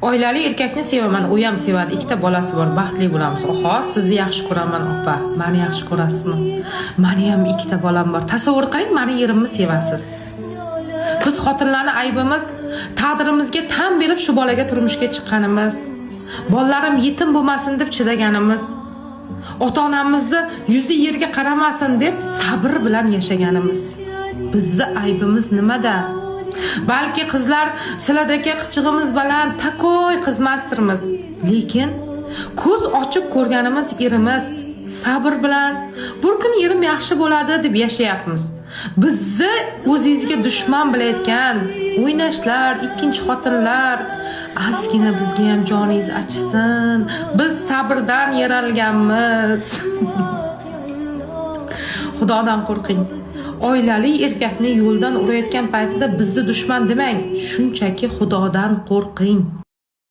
Oilali erkakni sevaman, u ham sevadi. Ikkita bolasi bor, baxtli bo'lamiz. Oho, sizni yaxshi ko'raman, opa. Meni yaxshi ko'rasizmi? Meni ham ikkita bolam bor. Tasavvur qiling, meni erimni sevasiz. Biz xotinlarni aybimiz taqdirimizga tan berib shu bolaga turmushga chiqqanimiz. Bolalarim yetim bo'lmasin deb chidaganimiz. Ota-onamizni yuzi yerga qaramasin deb sabr bilan yashaganimiz. Bizni aybimiz nimada? Balki qizlar siladagi qichig'imiz bilan takoy qizmasdirmiz. Lekin ko'z ochib ko'rganimiz erimiz sabr bilan bir kun erim yaxshi bo'ladi deb yashayapmiz. Bizni o'zingizga dushman bilayotgan o'ynashlar, ikkinchi xotinlar ozgina bizga ham joningiz achisin. Biz sabrdan yaralganmiz. Xudodan qo'rqing. Oilali erkakni yo'ldan urayotgan paytida bizni dushman demang, shunchaki Xudodan qo'rqing.